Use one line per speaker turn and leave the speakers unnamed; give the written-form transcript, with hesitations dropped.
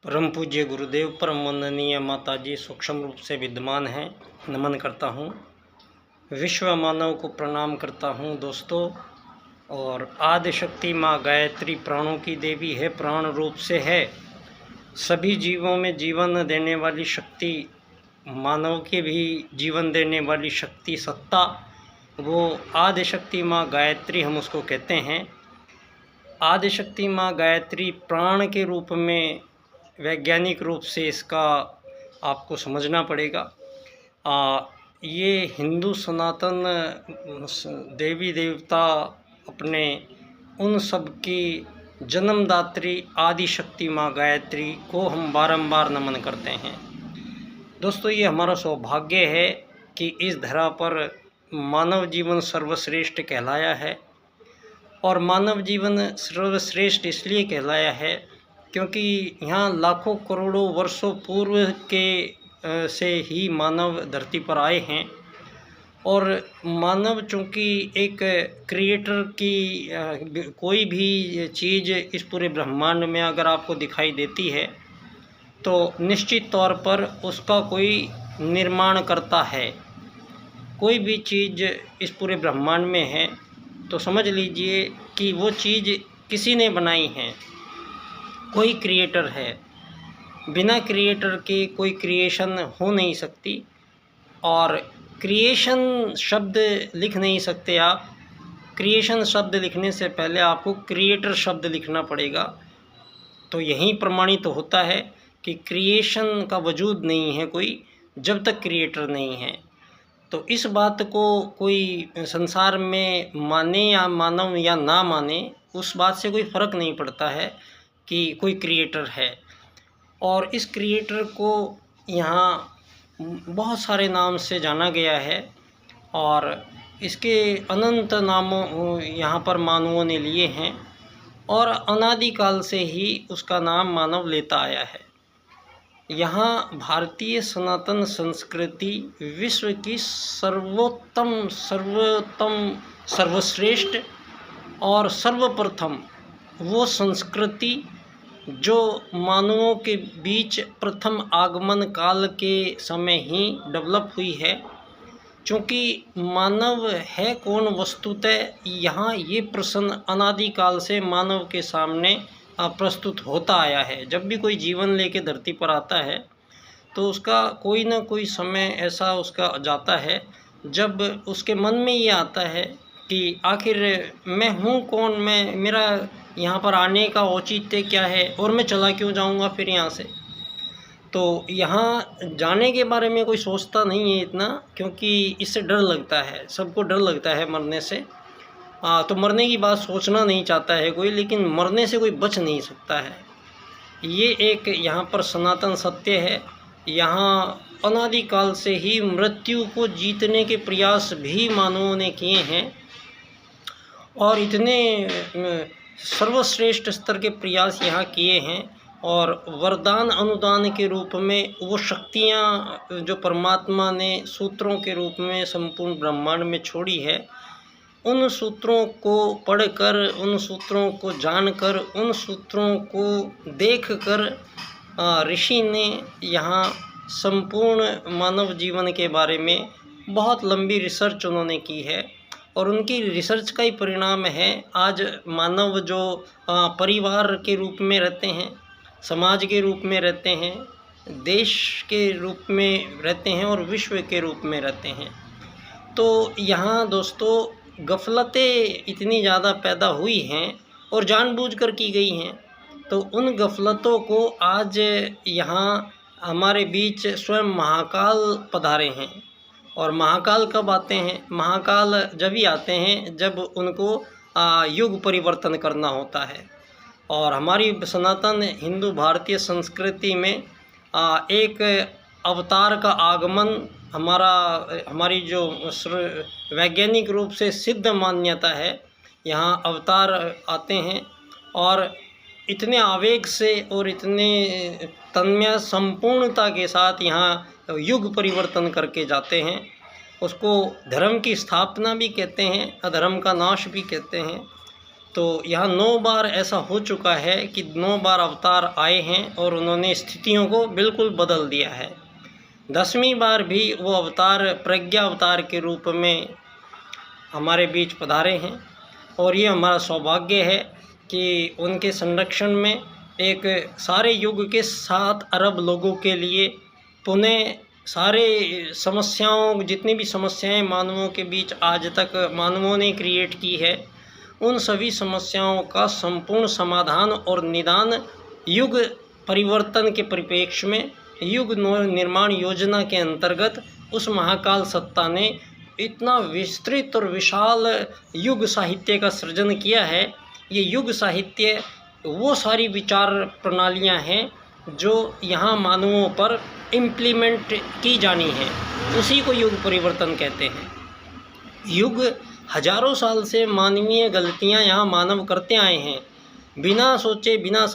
परम पूज्य गुरुदेव परम वंदनीय माताजी सूक्ष्म रूप से विद्यमान हैं, नमन करता हूँ। विश्व मानव को प्रणाम करता हूँ दोस्तों। और आदि शक्ति माँ गायत्री प्राणों की देवी है, प्राण रूप से है। सभी जीवों में जीवन देने वाली शक्ति, मानव के भी जीवन देने वाली शक्ति, सत्ता, वो आदि शक्ति माँ गायत्री हम उसको कहते हैं। आदि शक्ति माँ गायत्री प्राण के रूप में वैज्ञानिक रूप से इसका आपको समझना पड़ेगा। ये हिंदू सनातन देवी देवता अपने उन सब की जन्मदात्री आदि शक्ति माँ गायत्री को हम बारंबार नमन करते हैं। दोस्तों, ये हमारा सौभाग्य है कि इस धरा पर मानव जीवन सर्वश्रेष्ठ कहलाया है। और मानव जीवन सर्वश्रेष्ठ इसलिए कहलाया है क्योंकि यहाँ लाखों करोड़ों वर्षों पूर्व के से ही मानव धरती पर आए हैं। और मानव चूँकि एक क्रिएटर की कोई भी चीज़ इस पूरे ब्रह्मांड में अगर आपको दिखाई देती है तो निश्चित तौर पर उसका कोई निर्माण करता है। कोई भी चीज़ इस पूरे ब्रह्मांड में है तो समझ लीजिए कि वो चीज़ किसी ने बनाई है, कोई क्रिएटर है। बिना क्रिएटर के कोई क्रिएशन हो नहीं सकती। और क्रिएशन शब्द लिख नहीं सकते आप। क्रिएशन शब्द लिखने से पहले आपको क्रिएटर शब्द लिखना पड़ेगा। तो यही प्रमाणित तो होता है कि क्रिएशन का वजूद नहीं है कोई जब तक क्रिएटर नहीं है। तो इस बात को कोई संसार में माने या मानव या ना माने, उस बात से कोई फ़र्क नहीं पड़ता है कि कोई क्रिएटर है। और इस क्रिएटर को यहाँ बहुत सारे नाम से जाना गया है और इसके अनंत नामों यहाँ पर मानवों ने लिए हैं और अनादिकाल से ही उसका नाम मानव लेता आया है। यहाँ भारतीय सनातन संस्कृति विश्व की सर्वोत्तम, सर्वश्रेष्ठ और सर्वप्रथम वो संस्कृति जो मानवों के बीच प्रथम आगमन काल के समय ही डेवलप हुई है। चूँकि मानव है कौन वस्तुतः, यहाँ ये प्रश्न अनादिकाल से मानव के सामने प्रस्तुत होता आया है। जब भी कोई जीवन लेके धरती पर आता है तो उसका कोई ना कोई समय ऐसा उसका जाता है जब उसके मन में ये आता है कि आखिर मैं हूँ कौन, मेरा यहाँ पर आने का औचित्य क्या है और मैं चला क्यों जाऊँगा फिर यहाँ से। तो यहाँ जाने के बारे में कोई सोचता नहीं है इतना, क्योंकि इससे डर लगता है, सबको डर लगता है मरने से। तो मरने की बात सोचना नहीं चाहता है कोई, लेकिन मरने से कोई बच नहीं सकता है। ये एक यहाँ पर सनातन सत्य है। यहाँ अनादिकाल से ही मृत्यु को जीतने के प्रयास भी मानवों ने किए हैं और इतने सर्वश्रेष्ठ स्तर के प्रयास यहाँ किए हैं। और वरदान अनुदान के रूप में वो शक्तियाँ जो परमात्मा ने सूत्रों के रूप में संपूर्ण ब्रह्मांड में छोड़ी है, उन सूत्रों को पढ़कर, उन सूत्रों को जानकर, उन सूत्रों को देखकर ऋषि ने यहाँ संपूर्ण मानव जीवन के बारे में बहुत लंबी रिसर्च उन्होंने की है। और उनकी रिसर्च का ही परिणाम है आज मानव जो परिवार के रूप में रहते हैं, समाज के रूप में रहते हैं, देश के रूप में रहते हैं और विश्व के रूप में रहते हैं। तो यहाँ दोस्तों गफलतें इतनी ज़्यादा पैदा हुई हैं और जानबूझकर की गई हैं। तो उन गफलतों को आज यहाँ हमारे बीच स्वयं महाकाल पधारे हैं। और महाकाल कब आते हैं? महाकाल जब ही आते हैं जब उनको युग परिवर्तन करना होता है। और हमारी सनातन हिंदू भारतीय संस्कृति में एक अवतार का आगमन हमारी जो वैज्ञानिक रूप से सिद्ध मान्यता है। यहाँ अवतार आते हैं और इतने आवेग से और इतने तन्मय संपूर्णता के साथ यहाँ युग परिवर्तन करके जाते हैं। उसको धर्म की स्थापना भी कहते हैं, अधर्म का नाश भी कहते हैं। तो यहाँ 9 बार ऐसा हो चुका है कि 9 बार अवतार आए हैं और उन्होंने स्थितियों को बिल्कुल बदल दिया है। 10वीं बार भी वो अवतार प्रज्ञा अवतार के रूप में हमारे बीच पधारे हैं और ये हमारा सौभाग्य है कि उनके संरक्षण में एक सारे युग के 7 अरब लोगों के लिए पुनः सारे समस्याओं, जितनी भी समस्याएं मानवों के बीच आज तक मानवों ने क्रिएट की है, उन सभी समस्याओं का संपूर्ण समाधान और निदान युग परिवर्तन के परिप्रेक्ष्य में युग निर्माण योजना के अंतर्गत उस महाकाल सत्ता ने इतना विस्तृत और विशाल युग साहित्य का सृजन किया है। ये युग साहित्य वो सारी विचार प्रणालियां हैं जो यहाँ मानवों पर इम्प्लीमेंट की जानी है, उसी को युग परिवर्तन कहते हैं। युग हजारों साल से मानवीय गलतियाँ यहाँ मानव करते आए हैं, बिना सोचे बिना